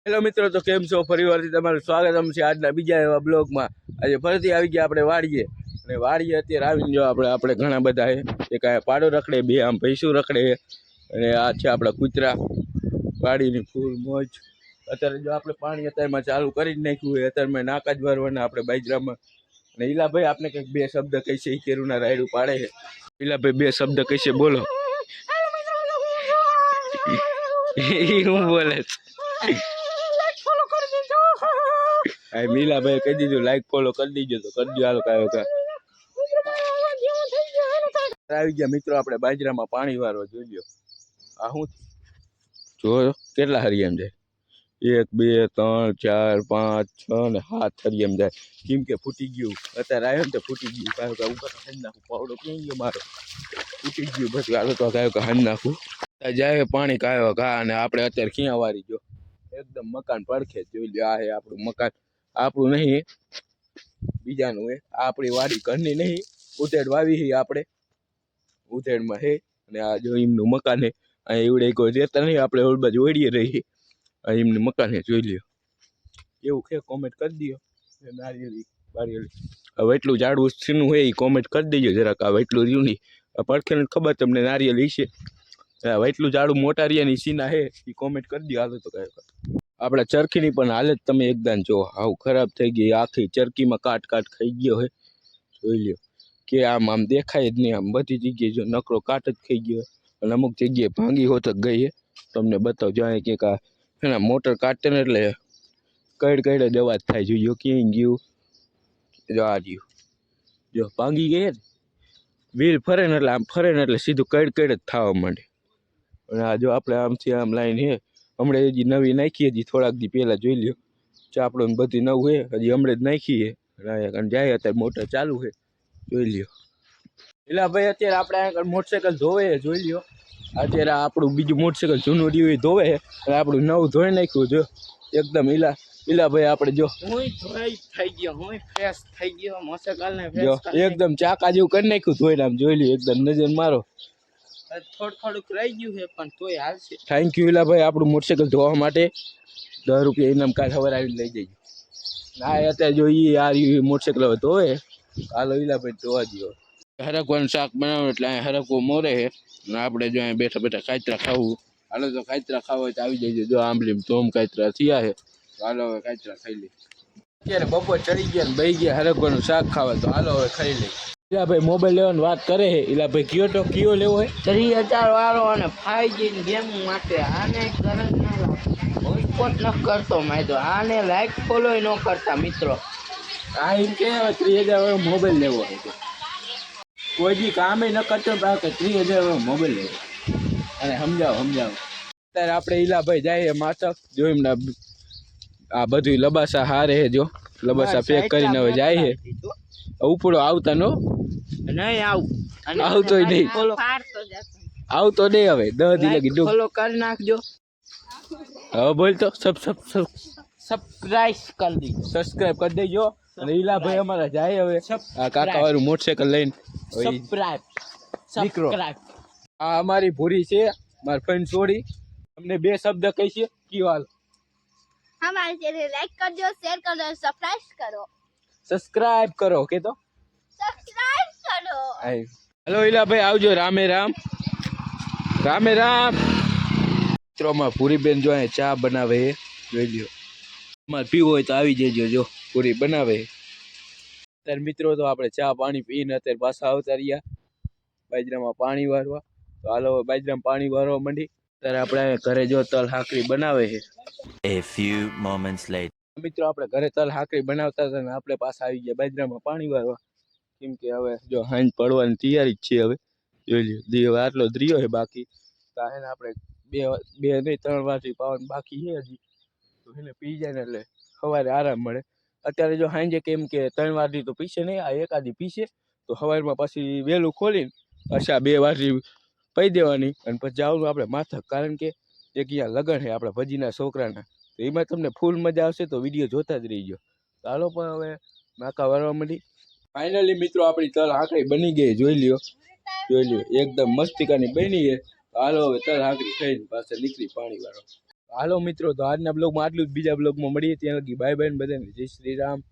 Hello મિત્રો, તો કેમ છો? ફરીવારથી તમારું સ્વાગત છે આજના બીજા એવા બ્લોગમાં. આજે ફરીથી આવી ગયા આપણે વાડીએ, અને વાડીએ અત્યારે આવીને જો આપણે ઘણા બધા એક આ પાડો રખડે, બે આમ ભૈંસું રખડે, અને આ છે આપણા કૂતરા. વાડીની ફૂલ મોજ. અત્યારે જો આપણે પાણી અત્યારમાં ચાલુ કરી જ નાખ્યું હોય, અત્યારમાં નાકા જ ભરવાના આપણે બાજરામાં. અને ઈલાભાઈ આપણે કંઈક બે શબ્દ કહીશે, એ કેરુના રાયડું પાડે છે. ઈલાભાઈ બે શબ્દ કહીશે, બોલો. હું બોલે મીલાભાઈ કહી દીધું લાઈક ફોલો કરી દીજો, તો કરી દો. હાલો કાયો કા આવી ગયા મિત્રો આપણે બાજરામાં પાણી વાળવા. જોઈ લો આ હું જો કેટલા હરિયમ જાય, 1 2 3 4 5 6 ને 7 હરિયમ જાય. કેમ કે ફૂટી ગયું અત્યારે આવ્યો ને તો ફૂટી ગયું. કાયો કા ઉપર હાંજ નાખું, પાવડો ક્યાં ગયો મારો, ફૂટી ગયું. પછી હાલો તો કાયો કા હાંજ નાખું જાય પાણી. કાયો કા અને આપણે અત્યારે ક્યાં વારી જો એકદમ મકાન પડખે. જોઈ લો આ હે આપણું મકાન. આપણું નહીં, બીજાનું હે. આપણી વાડી ઘરની નહીં, ઉધેડ વાવી હી આપણે, ઉધેડમાં હે. અને આ જો એમનું મકાન હે. અહીં એવડે કોઈ રહેતા નહીં, આપણે ઓલ બાજુ ઓળીએ રહી. આ એમનું મકાન હે, જોઈ લ્યો. એવું છે કોમેન્ટ કરી દો. નારિયેળી બારિયેળી હવે એટલું ઝાડવું સીનું હોય એ કોમેન્ટ કરી દેજો જરાક. હવે એટલું રહ્યું નહીં, પડખે ખબર તમને નારિયેળી છે. હવે એટલું ઝાડું મોટા રિયાની સીના હે એ કોમેન્ટ કરી દો. હાલો તો કાંઈ આપણા ચરખીની પણ હાલત તમે એકદમ જો હાવ ખરાબ થઈ ગઈ. આખી ચરખીમાં કાટ ખાઈ ગયો હે. જોઈ લ્યો કે આમ દેખાય જ નહીં. આમ બધી જગ્યાએ જો નકરો કાટ જ ખાઈ ગયો. અને અમુક જગ્યાએ ભાંગી હોતક ગઈ હે. તમને બતાવ જાય કે એના મોટર કાઢતે ને એટલે કઈ જ અવાજ થાય. જોયો ક્યાં ગયું, જો આ ગયું, જો ભાંગી ગઈ ને. વ્હીલ ફરે ને એટલે આમ ફરે ને એટલે સીધું કઈ જ થવા માંડે. અને આ જો આપણે આમથી આમ લાઈન હે. હમણાં હજી નવી નાખી, હજી થોડાક દી પહેલા જોઈ લ્યો. ચાપડો ને બધી નવું હે, હજી હમણાં જ નાખી હે. જાય અત્યારે મોટર ચાલુ છે, જોઈ લ્યો. એલા ભાઈ અત્યારે આપણે આગળ મોટરસાઇકલ ધોવે, જોઈ લ્યો. અત્યારે આપણું બીજું મોટરસાઇકલ જૂનું રહ્યું ધોવે, અને આપણું નવું ધોઈ નાખ્યું. જો એકદમ ઈલા ભાઈ આપણે જો થઈ ગયો, હું ફ્રેશ થઈ ગયો. મોટરસાઇકલ ને જો એકદમ ચાકા જેવું કરી નાખ્યું ધોઈને. આમ જોઈ લ્યો, એકદમ નજર મારો. થોડુંક રહી ગયું છે પણ તોય હાલશે. થેન્ક યુ ઈલા ભાઈ આપણું મોટરસાઇકલ ધોવા માટે. 10 રૂપિયા ઇનામ કાલ સવારે આવીને લઈ જજો. ના અત્યારે જો આ મોટરસાઇકલ હવે ધોવે. હાલો ઈલા ભાઈ ધોવા દો. હરકવાનું શાક બનાવવાનું એટલે અહીંયા હરકવો મોરે છે. અને આપણે જો અહીંયા બેઠા કાચરા ખાવું. હાલો તો કાચરા ખાવા હોય તો આવી જજો. જો આંબલી ધોમ કાચરા થયા છે. હાલો હવે કાચરા ખાઈ લઈ. અત્યારે બપોર ચડી ગયા ને બઈ ગયા હરકવાનું શાક ખાવા. તો હાલો હવે ખાઈ લઈ. ઈલા ભાઈ મોબાઈલ લેવાની વાત કરે છે. ઈલા ભાઈ કયો લેવો હોય? 3000 વાળો અને 5G ગેમ માટે. આને કરંટ ના હોટસ્પોટ ન કરતો માયદો. આને લાઈક ફોલો ન કરતા મિત્રો. આ એમ કે 30,000 વાળો મોબાઈલ લેવો હોય તો કોઈ દી કામે ન કરતો. 30,000 વાળો મોબાઈલ લેવો. અને સમજાવો. અત્યારે આપણે ઈલાભાઈ જાય માથક જો એમના આ બધું લબાસા હારે હે. જો લબાસા પેક કરીને હવે જાય છે. ઉપડો આવતા નો નહીં આવતોય નહીં. આવતો નહીં હવે 10 દી લગી ડૂબ ફોલો કરી નાખજો. હવે બોલ તો સબસ્ક્રાઇબ કરી દેજો. અને ઈલાભાઈ અમારા જાય હવે આ કાકા વાળું મોટરસાઇકલ લઈને. સબસ્ક્રાઇબ. આ અમારી ભૂરી છે, મારી ફ્રેન્ડ છોડી. અમને બે શબ્દ કહી છે. કયો હાલ? हमारे चैनल लाइक कर दो, शेयर कर दो, સબસ્ક્રાઇબ કરો કે તો सब्सक्राइब करो। હેલો ઈલાભાઈ આવજો. રામે રામ. મિત્રોમાં પૂરીબેન જો અહીંયા ચા બનાવે છે, જોઈ લ્યો. તમારે પીવો હોય તો આવી જજો. જો પૂરી બનાવે. અત્યારે મિત્રો તો આપણે ચા પાણી પીને અત્યારે પાછા આવતા રહ્યા બાજરામાં પાણી વારવા. તો હાલો બાજરામાં પાણી વારવા માંડી. અત્યારે આપણે ઘરે જો તલ હાકરી બનાવે છે. A few moments later. મિત્રો આપણે ઘરે તલ હાકરી બનાવતા હતા ને આપણે પાછા આવી ગયા બાજરામાં પાણી વારવા. કેમ કે હવે જો હાંજ પડવાની તૈયારી જ છે. હવે જોઈ લ્યો હવે આટલો દ્રિયો છે બાકી. તો એને આપણે બે નહીં 3 વાટી પાવાનું બાકી છે હજી. તો એને પી જાય ને એટલે સવારે આરામ મળે. અત્યારે જો સાંજે કેમ કે 3 વાટી તો પીશે નહીં, આ એકાદી પીશે. તો સવારમાં પછી વહેલું ખોલીને પાછા 2 વાટી પી દેવાની. અને પછી જવાનું આપણે માથક. કારણ કે એક અહીંયા લગન છે આપણા ભજીના છોકરાના. તો એમાં તમને ફૂલ મજા આવશે. તો વિડીયો જોતા જ રહીજો. ચાલો પણ હવે નાકા વારવા માંડી. ફાઇનલી મિત્રો આપણી તલ હાકરી બની ગઈ. જોઈ લ્યો એકદમ મસ્તિકાની બની છે. હાલો હવે તલ હાકરી ખાઈને પાછા નીકળી પાણી વાળો. હાલો મિત્રો, તો આજના બ્લોગમાં આટલું જ. બીજા બ્લોગમાં મળીએ ત્યાં લગી બાય બાય. બધાને જય શ્રી રામ.